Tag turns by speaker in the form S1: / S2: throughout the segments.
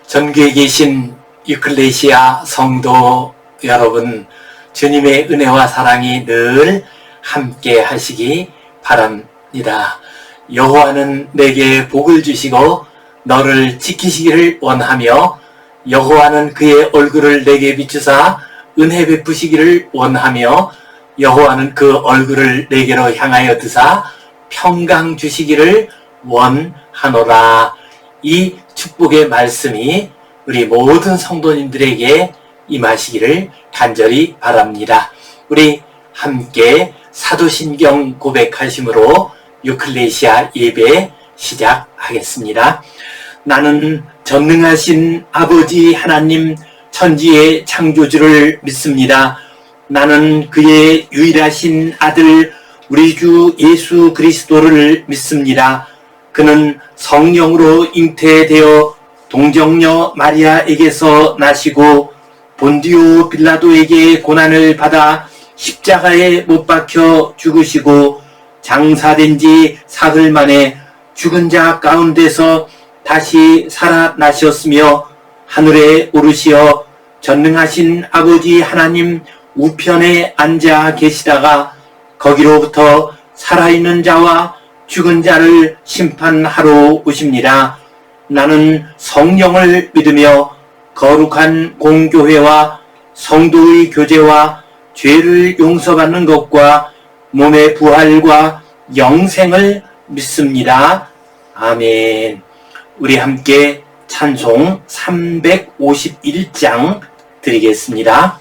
S1: 전교에 계신 유클레시아 성도 여러분, 주님의 은혜와 사랑이 늘 함께 하시기 바랍니다. 여호와는 내게 복을 주시고 너를 지키시기를 원하며, 여호와는 그의 얼굴을 내게 비추사 은혜 베푸시기를 원하며, 여호와는 그 얼굴을 내게로 향하여 드사 평강 주시기를 원하노라. 이 축복의 말씀이 우리 모든 성도님들에게 임하시기를 간절히 바랍니다. 우리 함께 사도신경 고백하심으로 유클레시아 예배 시작하겠습니다. 나는 전능하신 아버지 하나님 천지의 창조주를 믿습니다. 나는 그의 유일하신 아들 우리 주 예수 그리스도를 믿습니다. 그는 성령으로 잉태되어 동정녀 마리아에게서 나시고 본디오 빌라도에게 고난을 받아 십자가에 못 박혀 죽으시고 장사된 지 사흘 만에 죽은 자 가운데서 다시 살아나셨으며 하늘에 오르시어 전능하신 아버지 하나님 우편에 앉아 계시다가 거기로부터 살아있는 자와 죽은 자를 심판하러 오십니다. 나는 성령을 믿으며 거룩한 공교회와 성도의 교제와 죄를 용서받는 것과 몸의 부활과 영생을 믿습니다. 아멘. 우리 함께 찬송 351장 드리겠습니다.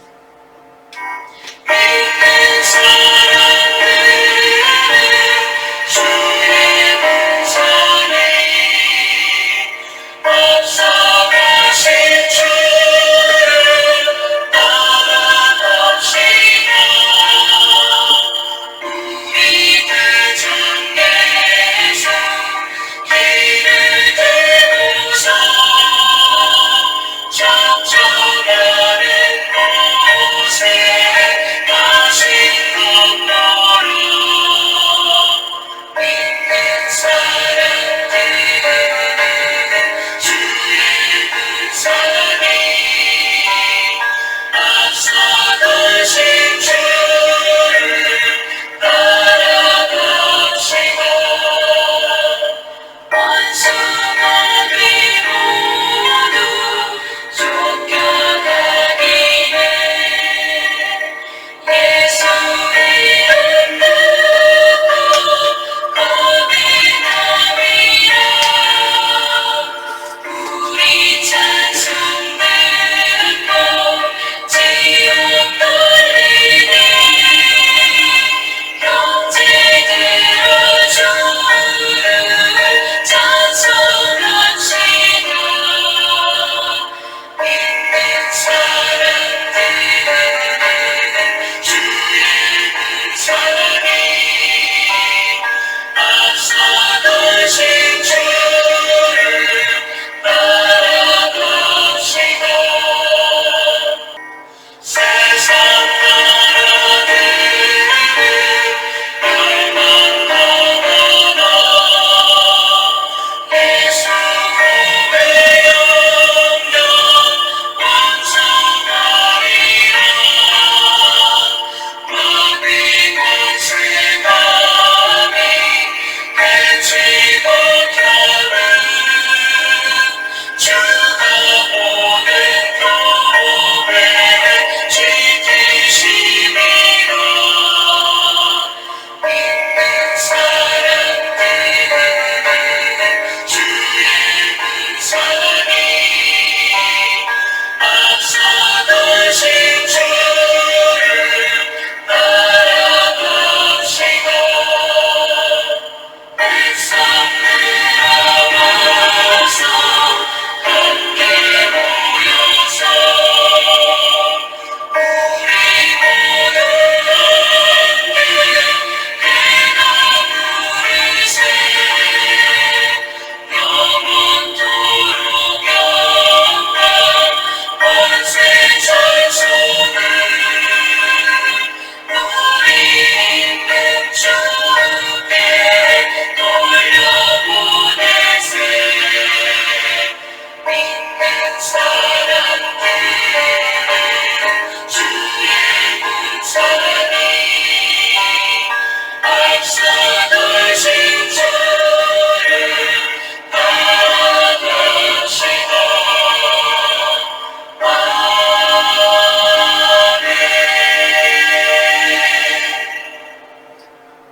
S2: 적절하는 곳에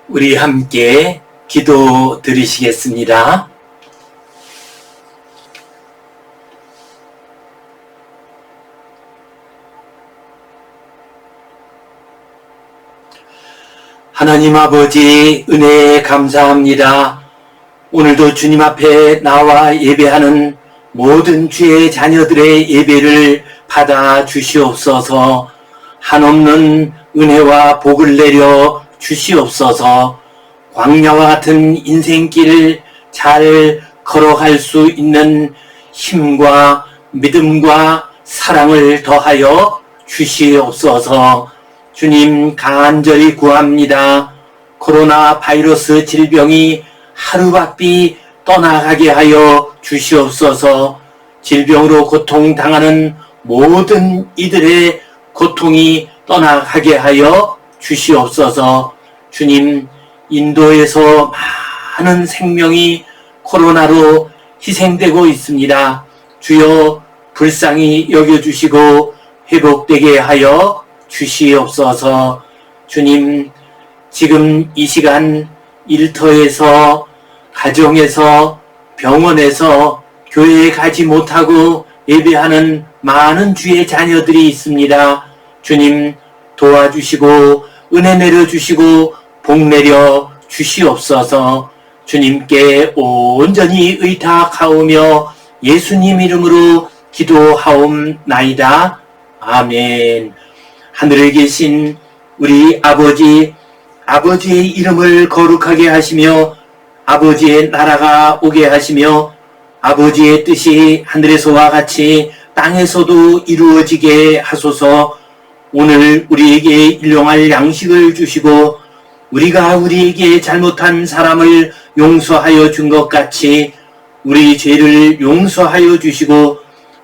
S1: 우리 함께 기도 드리시겠습니다. 하나님 아버지, 은혜에 감사합니다. 오늘도 주님 앞에 나와 예배하는 모든 주의 자녀들의 예배를 받아 주시옵소서. 한없는 은혜와 복을 내려 주시옵소서. 광야와 같은 인생길을 잘 걸어갈 수 있는 힘과 믿음과 사랑을 더하여 주시옵소서. 주님, 간절히 구합니다. 코로나 바이러스 질병이 하루바삐 떠나가게 하여 주시옵소서. 질병으로 고통당하는 모든 이들의 고통이 떠나가게 하여 주시옵소서. 주님, 인도에서 많은 생명이 코로나로 희생되고 있습니다. 주여 불쌍히 여겨주시고 회복되게 하여 주시옵소서. 주님, 지금 이 시간 일터에서, 가정에서, 병원에서 교회에 가지 못하고 예배하는 많은 주의 자녀들이 있습니다. 주님, 도와주시고 은혜 내려주시고 복 내려 주시옵소서. 주님께 온전히 의탁하오며 예수님 이름으로 기도하옵나이다. 아멘. 하늘에 계신 우리 아버지, 아버지의 이름을 거룩하게 하시며 아버지의 나라가 오게 하시며 아버지의 뜻이 하늘에서와 같이 땅에서도 이루어지게 하소서. 오늘 우리에게 일용할 양식을 주시고 우리가 우리에게 잘못한 사람을 용서하여 준 것 같이 우리 죄를 용서하여 주시고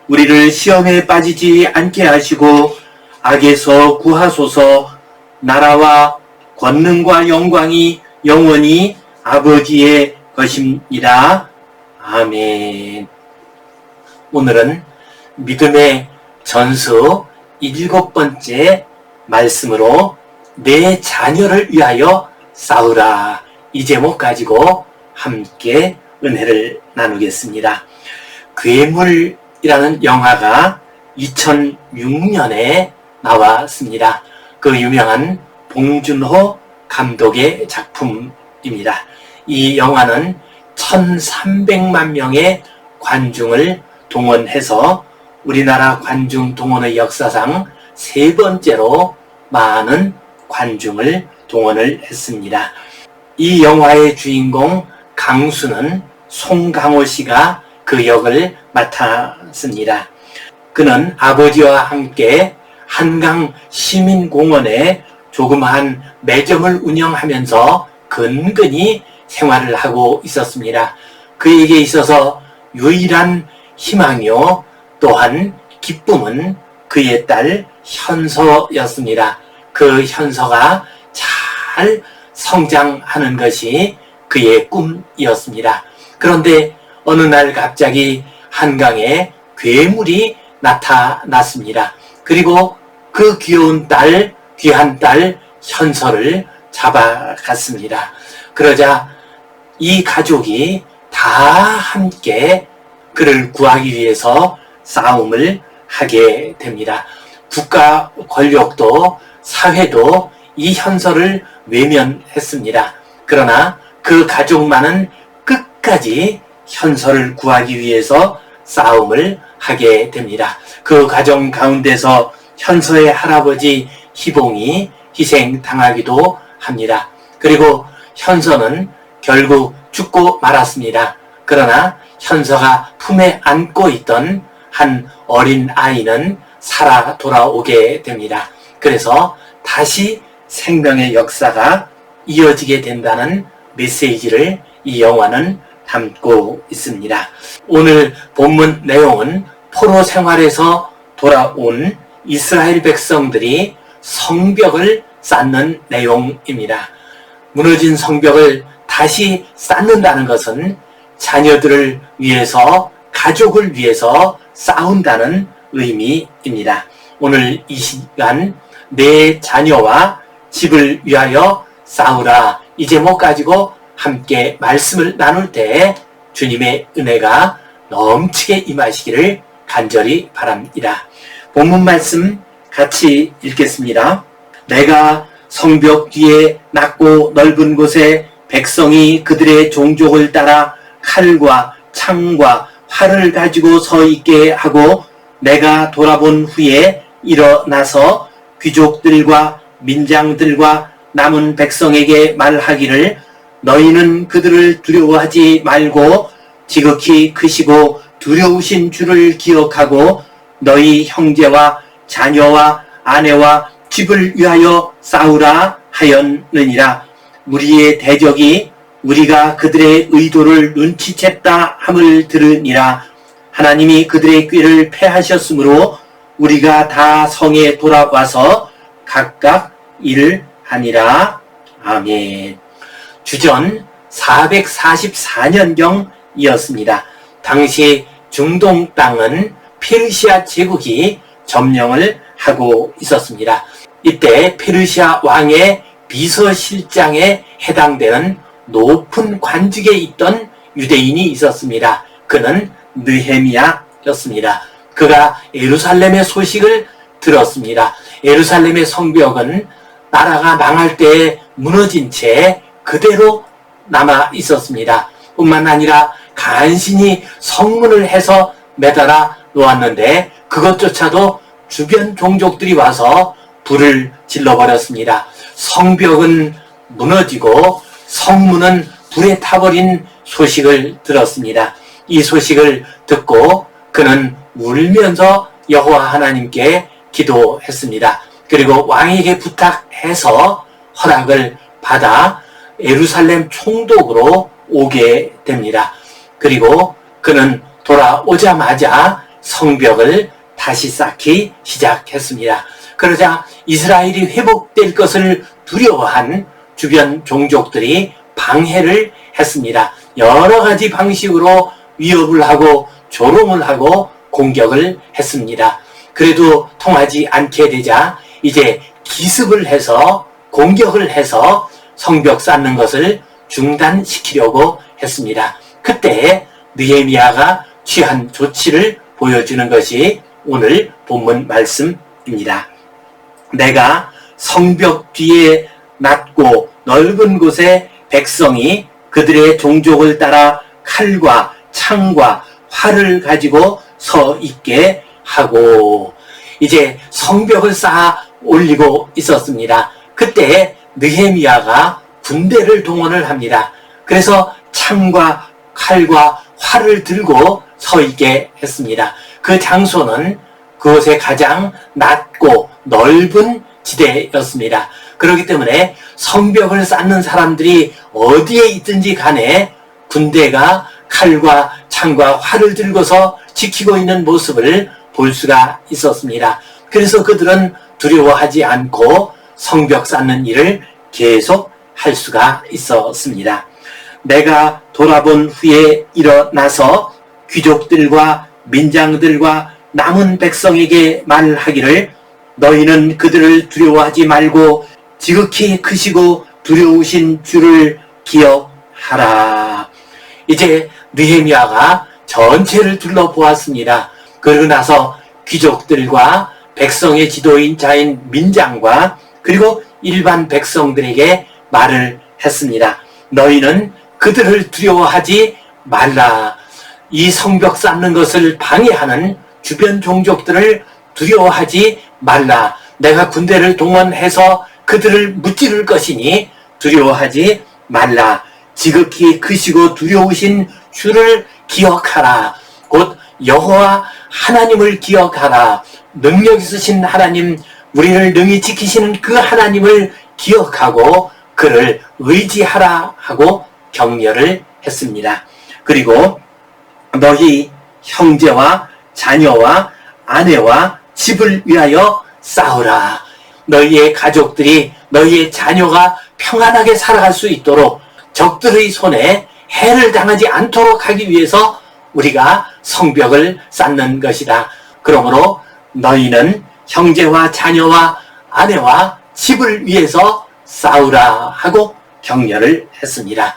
S1: 우리를 시험에 빠지지 않게 하시고 악에서 구하소서. 나라와 권능과 영광이 영원히 아버지의 것입니다. 아멘. 오늘은 믿음의 전수 7번째 말씀으로 내 자녀를 위하여 싸우라, 이 제목 가지고 함께 은혜를 나누겠습니다. 괴물이라는 영화가 2006년에 나왔습니다. 그 유명한 봉준호 감독의 작품입니다. 이 영화는 1300만 명의 관중을 동원해서 우리나라 관중 동원의 역사상 3번째로 많은 관중을 동원을 했습니다. 이 영화의 주인공 강수는 송강호 씨가 그 역을 맡았습니다. 그는 아버지와 함께 한강 시민공원에 조그마한 매점을 운영하면서 근근히 생활을 하고 있었습니다. 그에게 있어서 유일한 희망이요 또한 기쁨은 그의 딸 현서였습니다. 그 현서가 잘 성장하는 것이 그의 꿈이었습니다. 그런데 어느 날 갑자기 한강에 괴물이 나타났습니다. 그리고 그 귀여운 딸, 귀한 딸 현서를 잡아갔습니다. 그러자 이 가족이 다 함께 그를 구하기 위해서 싸움을 하게 됩니다. 국가 권력도 사회도 이 현서를 외면했습니다. 그러나 그 가족만은 끝까지 현서를 구하기 위해서 싸움을 하게 됩니다. 그 가정 가운데서 현서의 할아버지 희봉이 희생당하기도 합니다. 그리고 현서는 결국 죽고 말았습니다. 그러나 현서가 품에 안고 있던 한 어린 아이는 살아 돌아오게 됩니다. 그래서 다시 생명의 역사가 이어지게 된다는 메시지를 이 영화는 담고 있습니다. 오늘 본문 내용은 포로 생활에서 돌아온 이스라엘 백성들이 성벽을 쌓는 내용입니다. 무너진 성벽을 다시 쌓는다는 것은 자녀들을 위해서, 가족을 위해서 싸운다는 의미입니다. 오늘 이 시간 내 자녀와 집을 위하여 싸우라, 이 제목 가지고 함께 말씀을 나눌 때 주님의 은혜가 넘치게 임하시기를 간절히 바랍니다. 본문 말씀 같이 읽겠습니다. 내가 성벽 뒤에 낮고 넓은 곳에 백성이 그들의 종족을 따라 칼과 창과 활을 가지고 서 있게 하고, 내가 돌아본 후에 일어나서 귀족들과 민장들과 남은 백성에게 말하기를, 너희는 그들을 두려워하지 말고 지극히 크시고 두려우신 주를 기억하고 너희 형제와 자녀와 아내와 집을 위하여 싸우라 하였느니라. 우리의 대적이 우리가 그들의 의도를 눈치챘다 함을 들으니라. 하나님이 그들의 꾀를 패하셨으므로 우리가 다 성에 돌아와서 각각 일을 하니라. 아멘. 주전 444년경이었습니다. 당시 중동 땅은 페르시아 제국이 점령을 하고 있었습니다. 이때 페르시아 왕의 비서실장에 해당되는 높은 관직에 있던 유대인이 있었습니다. 그는 느헤미야였습니다. 그가 예루살렘의 소식을 들었습니다. 예루살렘의 성벽은 나라가 망할 때에 무너진 채 그대로 남아 있었습니다. 뿐만 아니라 간신히 성문을 해서 매달아 놓았는데 그것조차도 주변 종족들이 와서 불을 질러버렸습니다. 성벽은 무너지고 성문은 불에 타버린 소식을 들었습니다. 이 소식을 듣고 그는 울면서 여호와 하나님께 기도했습니다. 그리고 왕에게 부탁해서 허락을 받아 예루살렘 총독으로 오게 됩니다. 그리고 그는 돌아오자마자 성벽을 다시 쌓기 시작했습니다. 그러자 이스라엘이 회복될 것을 두려워한 주변 종족들이 방해를 했습니다. 여러 가지 방식으로 위협을 하고 조롱을 하고 공격을 했습니다. 그래도 통하지 않게 되자 이제 기습을 해서 공격을 해서 성벽 쌓는 것을 중단시키려고 했습니다. 그때 느헤미야가 취한 조치를 보여주는 것이 오늘 본문 말씀입니다. 내가 성벽 뒤에 낮고 넓은 곳에 백성이 그들의 종족을 따라 칼과 창과 활을 가지고 서 있게 하고, 이제 성벽을 쌓아 올리고 있었습니다. 그때 느헤미야가 군대를 동원을 합니다. 그래서 창과 칼과 활을 들고 서 있게 했습니다. 그 장소는 그곳에 가장 낮고 넓은 지대였습니다. 그렇기 때문에 성벽을 쌓는 사람들이 어디에 있든지 간에 군대가 칼과 창과 활을 들고서 지키고 있는 모습을 볼 수가 있었습니다. 그래서 그들은 두려워하지 않고 성벽 쌓는 일을 계속 할 수가 있었습니다. 내가 돌아본 후에 일어나서 귀족들과 민장들과 남은 백성에게 말하기를, 너희는 그들을 두려워하지 말고 지극히 크시고 두려우신 주를 기억하라. 이제 느헤미야가 전체를 둘러보았습니다. 그러고 나서 귀족들과 백성의 지도인 자인 민장과 그리고 일반 백성들에게 말을 했습니다. 너희는 그들을 두려워하지 말라. 이 성벽 쌓는 것을 방해하는 주변 종족들을 두려워하지 말라. 내가 군대를 동원해서 그들을 무찌를 것이니 두려워하지 말라. 지극히 크시고 두려우신 주를 기억하라. 곧 여호와 하나님을 기억하라. 능력 있으신 하나님, 우리를 능히 지키시는 그 하나님을 기억하고 그를 의지하라 하고 격려를 했습니다. 그리고 너희 형제와 자녀와 아내와 집을 위하여 싸우라. 너희의 가족들이, 너희의 자녀가 평안하게 살아갈 수 있도록 적들의 손에 해를 당하지 않도록 하기 위해서 우리가 성벽을 쌓는 것이다. 그러므로 너희는 형제와 자녀와 아내와 집을 위해서 싸우라 하고 격려를 했습니다.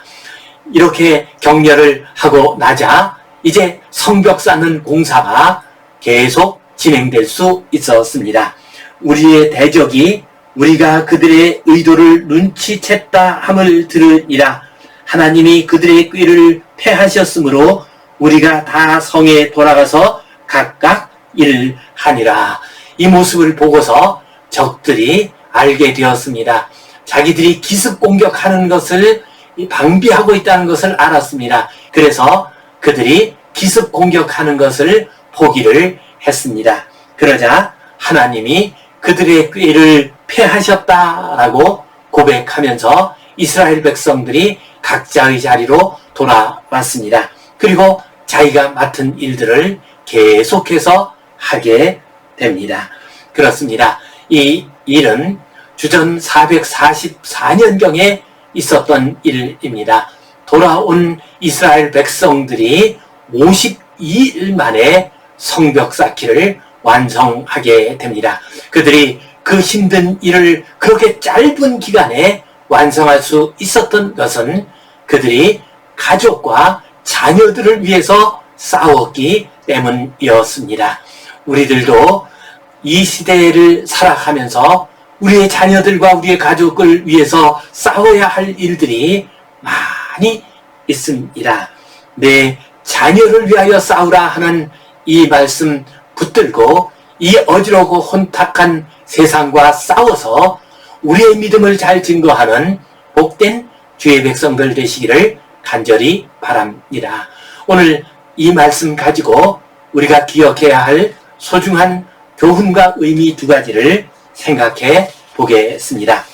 S1: 이렇게 격려를 하고 나자 이제 성벽 쌓는 공사가 계속 진행될 수 있었습니다. 우리의 대적이 우리가 그들의 의도를 눈치챘다 함을 들으니라. 하나님이 그들의 꾀를 패하셨으므로 우리가 다 성에 돌아가서 각각 일하니라. 이 모습을 보고서 적들이 알게 되었습니다. 자기들이 기습 공격하는 것을 방비하고 있다는 것을 알았습니다. 그래서 그들이 기습 공격하는 것을 포기를 했습니다. 그러자 하나님이 그들의 꾀를 패하셨다라고 고백하면서 이스라엘 백성들이 각자의 자리로 돌아왔습니다. 그리고 자기가 맡은 일들을 계속해서 하게 됩니다. 그렇습니다. 이 일은 주전 444년경에 있었던 일입니다. 돌아온 이스라엘 백성들이 52일 만에 성벽 쌓기를 완성하게 됩니다. 그들이 그 힘든 일을 그렇게 짧은 기간에 완성할 수 있었던 것은 그들이 가족과 자녀들을 위해서 싸웠기 때문이었습니다. 우리들도 이 시대를 살아가면서 우리의 자녀들과 우리의 가족을 위해서 싸워야 할 일들이 많이 있습니다. 내 자녀를 위하여 싸우라 하는 이 말씀 붙들고 이 어지럽고 혼탁한 세상과 싸워서 우리의 믿음을 잘 증거하는 복된 주의 백성들 되시기를 간절히 바랍니다. 오늘 이 말씀 가지고 우리가 기억해야 할 소중한 교훈과 의미 두 가지를 생각해 보겠습니다.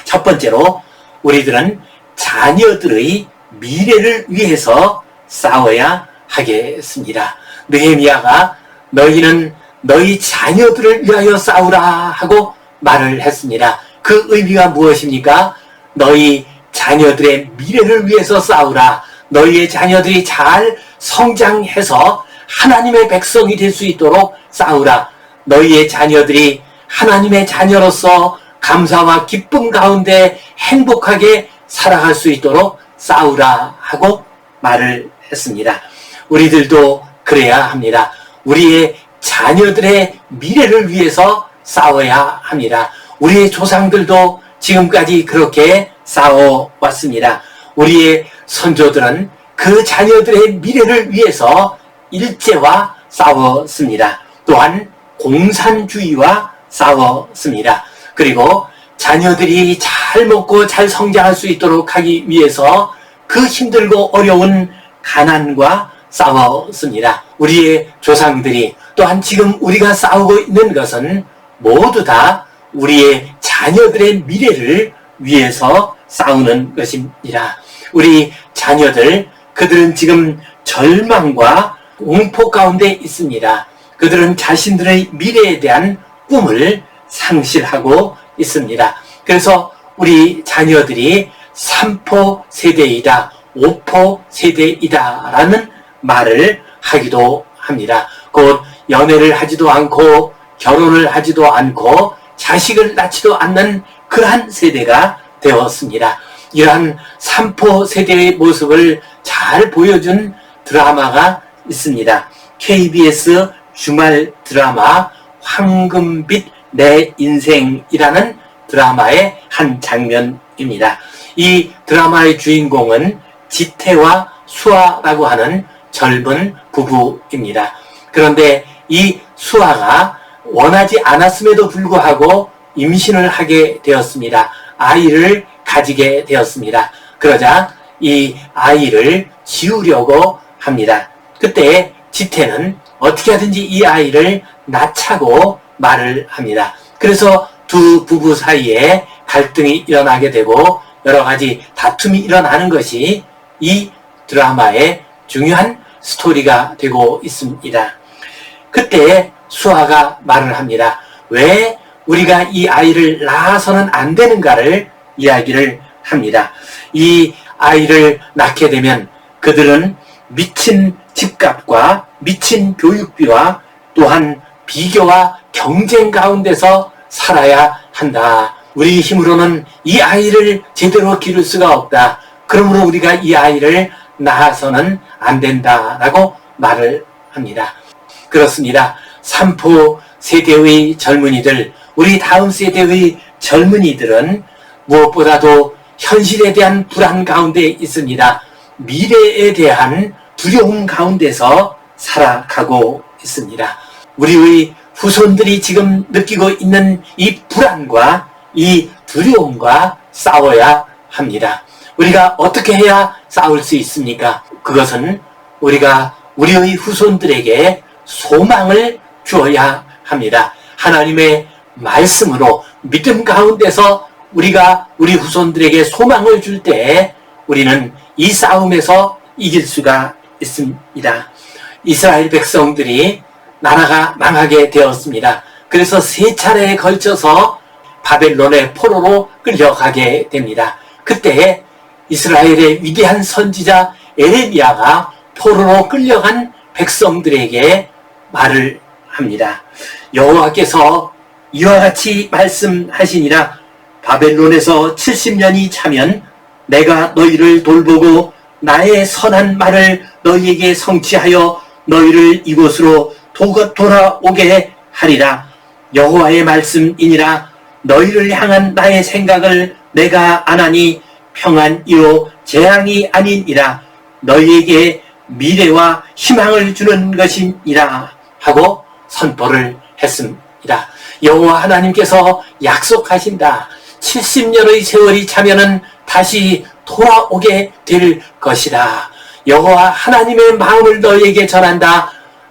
S1: 첫 번째로 우리들은 자녀들의 미래를 위해서 싸워야 하겠습니다. 느헤미야가 너희는 너희 자녀들을 위하여 싸우라 하고 말을 했습니다. 그 의미가 무엇입니까? 너희 자녀들의 미래를 위해서 싸우라. 너희의 자녀들이 잘 성장해서 하나님의 백성이 될 수 있도록 싸우라. 너희의 자녀들이 하나님의 자녀로서 감사와 기쁨 가운데 행복하게 살아갈 수 있도록 싸우라 하고 말을 했습니다. 우리들도 그래야 합니다. 우리의 자녀들의 미래를 위해서 싸워야 합니다. 우리의 조상들도 지금까지 그렇게 싸워왔습니다. 우리의 선조들은 그 자녀들의 미래를 위해서 일제와 싸웠습니다. 또한 공산주의와 싸웠습니다. 그리고 자녀들이 잘 먹고 잘 성장할 수 있도록 하기 위해서 그 힘들고 어려운 가난과 싸웠습니다. 우리의 조상들이 또한 지금 우리가 싸우고 있는 것은 모두 다 우리의 자녀들의 미래를 위해서 싸우는 것입니다. 우리 자녀들, 그들은 지금 절망과 공포 가운데 있습니다. 그들은 자신들의 미래에 대한 꿈을 상실하고 있습니다. 그래서 우리 자녀들이 3포 세대이다, 5포 세대이다 라는 말을 하기도 합니다. 곧 연애를 하지도 않고 결혼을 하지도 않고 자식을 낳지도 않는 그러한 세대가 되었습니다. 이러한 3포 세대의 모습을 잘 보여준 드라마가 있습니다. KBS 주말 드라마 황금빛 내 인생이라는 드라마의 한 장면입니다. 이 드라마의 주인공은 지태와 수아라고 하는 젊은 부부입니다. 그런데 이 수아가 원하지 않았음에도 불구하고 임신을 하게 되었습니다. 아이를 가지게 되었습니다. 그러자 이 아이를 지우려고 합니다. 그때 지태는 어떻게 하든지 이 아이를 낳자고 말을 합니다. 그래서 두 부부 사이에 갈등이 일어나게 되고 여러 가지 다툼이 일어나는 것이 이 드라마의 중요한 스토리가 되고 있습니다. 그때 수아가 말을 합니다. 왜 우리가 이 아이를 낳아서는 안 되는가를 이야기를 합니다. 이 아이를 낳게 되면 그들은 미친 집값과 미친 교육비와 또한 비교와 경쟁 가운데서 살아야 한다. 우리 힘으로는 이 아이를 제대로 기를 수가 없다. 그러므로 우리가 이 아이를 낳아서는 안 된다라고 말을 합니다. 그렇습니다. 삼포 세대의 젊은이들, 우리 다음 세대의 젊은이들은 무엇보다도 현실에 대한 불안 가운데 있습니다. 미래에 대한 두려움 가운데서 살아가고 있습니다. 우리의 후손들이 지금 느끼고 있는 이 불안과 이 두려움과 싸워야 합니다. 우리가 어떻게 해야 싸울 수 있습니까? 그것은 우리가 우리의 후손들에게 소망을 주어야 합니다. 하나님의 말씀으로 믿음 가운데서 우리가 우리 후손들에게 소망을 줄 때 우리는 이 싸움에서 이길 수가 있습니다. 이스라엘 백성들이 나라가 망하게 되었습니다. 그래서 3차례에 걸쳐서 바벨론의 포로로 끌려가게 됩니다. 그때 이스라엘의 위대한 선지자 에레미야가 포로로 끌려간 백성들에게 말을 합니다. 여호와께서 이와 같이 말씀하시니라. 바벨론에서 70년이 차면 내가 너희를 돌보고 나의 선한 말을 너희에게 성취하여 너희를 이곳으로 돌아오게 하리라. 여호와의 말씀이니라. 너희를 향한 나의 생각을 내가 아나니 평안이요 재앙이 아니니라. 너희에게 미래와 희망을 주는 것이니라 하고 선포를 했습니다. 여호와 하나님께서 약속하신다. 70년의 세월이 차면은 다시 돌아오게 될 것이다. 여호와 하나님의 마음을 너희에게 전한다.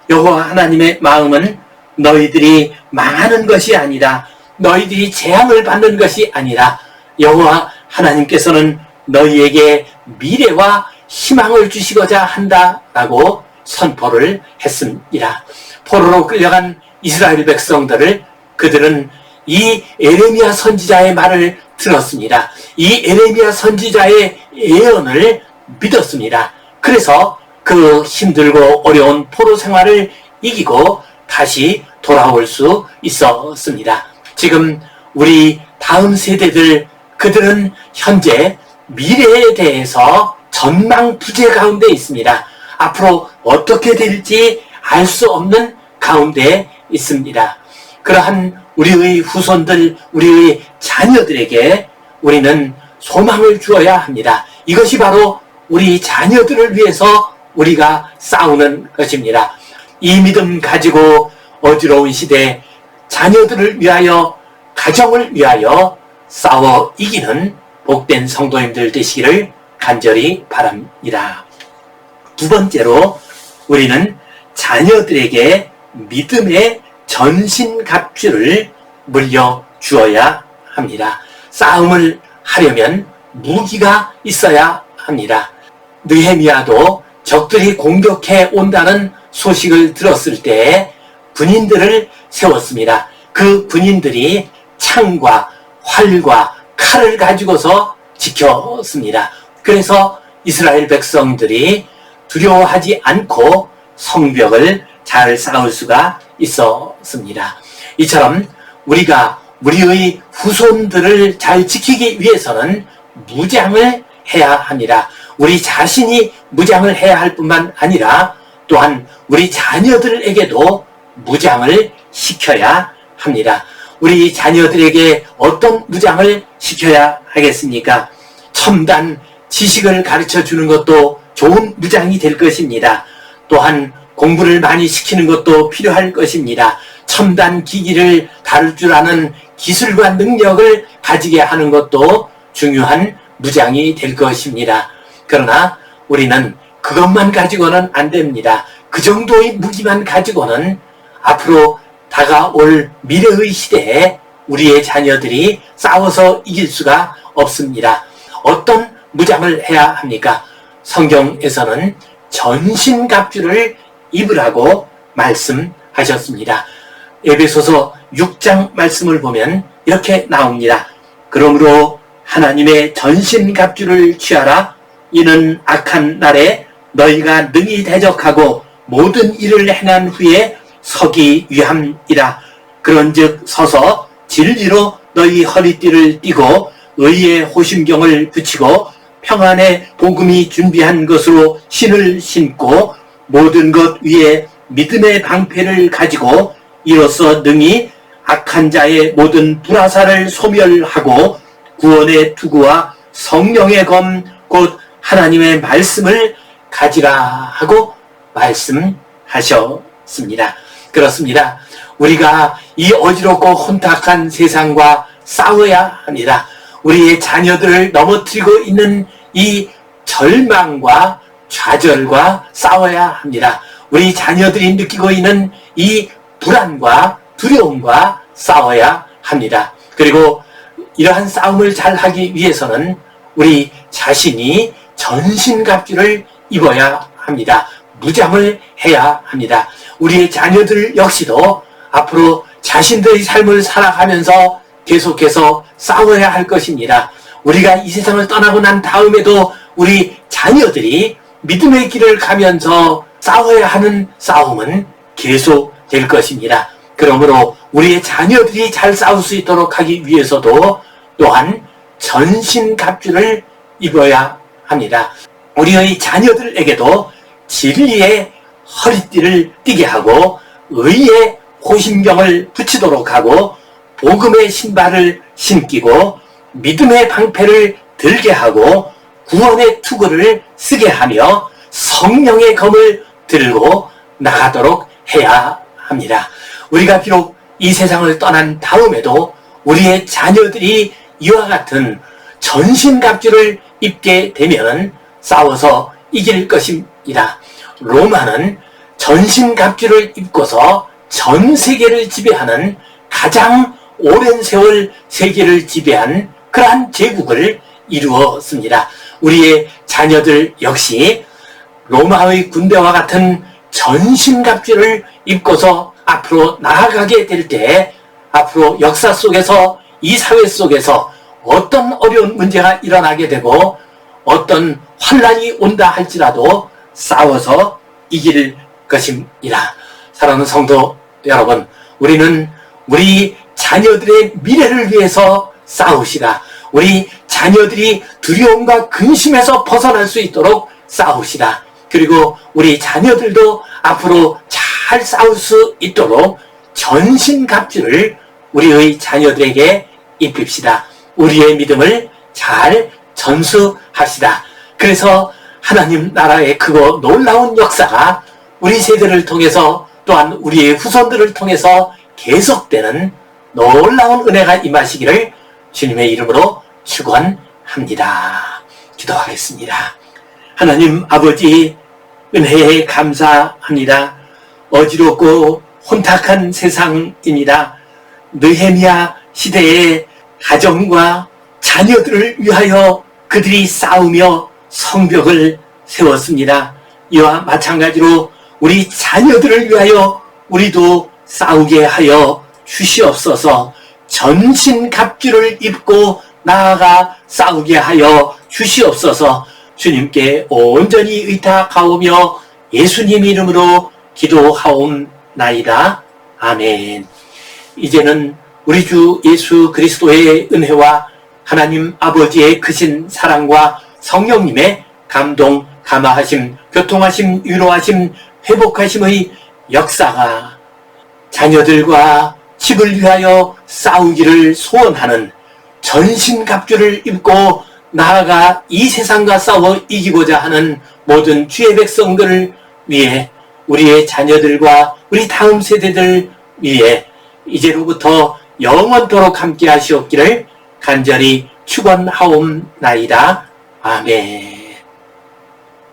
S1: 여호와 하나님의 마음은 너희들이 망하는 것이 아니라 너희들이 재앙을 받는 것이 아니라 여호와 하나님께서는 너희에게 미래와 희망을 주시고자 한다라고 선포를 했습니다. 포로로 끌려간 이스라엘 백성들을 그들은 이 에레미야 선지자의 말을 들었습니다. 이 에레미야 선지자의 예언을 믿었습니다. 그래서 그 힘들고 어려운 포로 생활을 이기고 다시 돌아올 수 있었습니다. 지금 우리 다음 세대들 그들은 현재 미래에 대해서 전망 부재 가운데 있습니다. 앞으로 어떻게 될지 알 수 없는 가운데 있습니다. 그러한 우리의 후손들, 우리의 자녀들에게 우리는 소망을 주어야 합니다. 이것이 바로 우리 자녀들을 위해서 우리가 싸우는 것입니다. 이 믿음 가지고 어지러운 시대 자녀들을 위하여, 가정을 위하여 싸워 이기는 복된 성도님들 되시기를 간절히 바랍니다. 두 번째로 우리는 자녀들에게 믿음의 전신갑주를 물려주어야 합니다. 싸움을 하려면 무기가 있어야 합니다. 느헤미야도 적들이 공격해 온다는 소식을 들었을 때 군인들을 세웠습니다. 그 군인들이 창과 활과 칼을 가지고서 지켰습니다. 그래서 이스라엘 백성들이 두려워하지 않고 성벽을 잘 쌓을 수가 있었습니다. 이처럼 우리가 우리의 후손들을 잘 지키기 위해서는 무장을 해야 합니다. 우리 자신이 무장을 해야 할 뿐만 아니라 또한 우리 자녀들에게도 무장을 시켜야 합니다. 우리 자녀들에게 어떤 무장을 시켜야 하겠습니까? 첨단 지식을 가르쳐 주는 것도 좋은 무장이 될 것입니다. 또한 공부를 많이 시키는 것도 필요할 것입니다. 첨단 기기를 다룰 줄 아는 기술과 능력을 가지게 하는 것도 중요한 무장이 될 것입니다. 그러나 우리는 그것만 가지고는 안 됩니다. 그 정도의 무기만 가지고는 앞으로 다가올 미래의 시대에 우리의 자녀들이 싸워서 이길 수가 없습니다. 어떤 무장을 해야 합니까? 성경에서는 전신갑주를 입으라고 말씀하셨습니다. 에베소서 6장 말씀을 보면 이렇게 나옵니다. 그러므로 하나님의 전신갑주를 취하라. 이는 악한 날에 너희가 능히 대적하고 모든 일을 행한 후에 서기 위함이라. 그런즉 서서 진리로 너희 허리띠를 띠고 의의 호심경을 붙이고 평안의 복음이 준비한 것으로 신을 신고 모든 것 위에 믿음의 방패를 가지고 이로써 능히 악한 자의 모든 불화살을 소멸하고 구원의 투구와 성령의 검 곧 하나님의 말씀을 가지라 하고 말씀하셨습니다. 그렇습니다. 우리가 이 어지럽고 혼탁한 세상과 싸워야 합니다. 우리의 자녀들을 넘어뜨리고 있는 이 절망과 좌절과 싸워야 합니다. 우리 자녀들이 느끼고 있는 이 불안과 두려움과 싸워야 합니다. 그리고 이러한 싸움을 잘 하기 위해서는 우리 자신이 전신갑주를 입어야 합니다. 무장을 해야 합니다. 우리의 자녀들 역시도 앞으로 자신들의 삶을 살아가면서 계속해서 싸워야 할 것입니다. 우리가 이 세상을 떠나고 난 다음에도 우리 자녀들이 믿음의 길을 가면서 싸워야 하는 싸움은 계속 될 것입니다. 그러므로 우리의 자녀들이 잘 싸울 수 있도록 하기 위해서도 또한 전신갑주를 입어야 합니다. 우리의 자녀들에게도 진리의 허리띠를 띠게 하고 의의 호심경을 붙이도록 하고 복음의 신발을 신기고 믿음의 방패를 들게 하고 구원의 투구를 쓰게 하며 성령의 검을 들고 나가도록 해야 합니다. 우리가 비록 이 세상을 떠난 다음에도 우리의 자녀들이 이와 같은 전신갑주를 입게 되면 싸워서 이길 것입니다. 로마는 전신갑주를 입고서 전 세계를 지배하는 가장 오랜 세월 세계를 지배한 그러한 제국을 이루었습니다. 우리의 자녀들 역시 로마의 군대와 같은 전신갑주를 입고서 앞으로 나아가게 될 때 앞으로 역사 속에서 이 사회 속에서 어떤 어려운 문제가 일어나게 되고 어떤 환란이 온다 할지라도 싸워서 이길 것입니다. 사랑하는 성도 여러분, 우리는 우리 자녀들의 미래를 위해서 싸우시라. 우리 자녀들이 두려움과 근심에서 벗어날 수 있도록 싸우시라. 그리고 우리 자녀들도 앞으로 잘 싸울 수 있도록 전신갑주를 우리의 자녀들에게 입힙시다. 우리의 믿음을 잘 전수합시다. 그래서 하나님 나라의 크고 놀라운 역사가 우리 세대를 통해서 또한 우리의 후손들을 통해서 계속되는 놀라운 은혜가 임하시기를 주님의 이름으로 축원합니다. 기도하겠습니다. 하나님 아버지, 은혜에 감사합니다. 어지럽고 혼탁한 세상입니다. 느헤미야 시대의 가정과 자녀들을 위하여 그들이 싸우며 성벽을 세웠습니다. 이와 마찬가지로 우리 자녀들을 위하여 우리도 싸우게 하여 주시옵소서. 전신갑주를 입고 나아가 싸우게 하여 주시옵소서. 주님께 온전히 의탁하오며 예수님 이름으로 기도하옵나이다. 아멘. 이제는 우리 주 예수 그리스도의 은혜와 하나님 아버지의 크신 사랑과 성령님의 감동, 감화하심, 교통하심, 위로하심, 회복하심의 역사가 자녀들과 집을 위하여 싸우기를 소원하는 전신갑주를 입고 나아가 이 세상과 싸워 이기고자 하는 모든 주의 백성들을 위해, 우리의 자녀들과 우리 다음 세대들 위해 이제로부터 영원토록 함께 하시옵기를 간절히 축원하옵나이다. 아멘.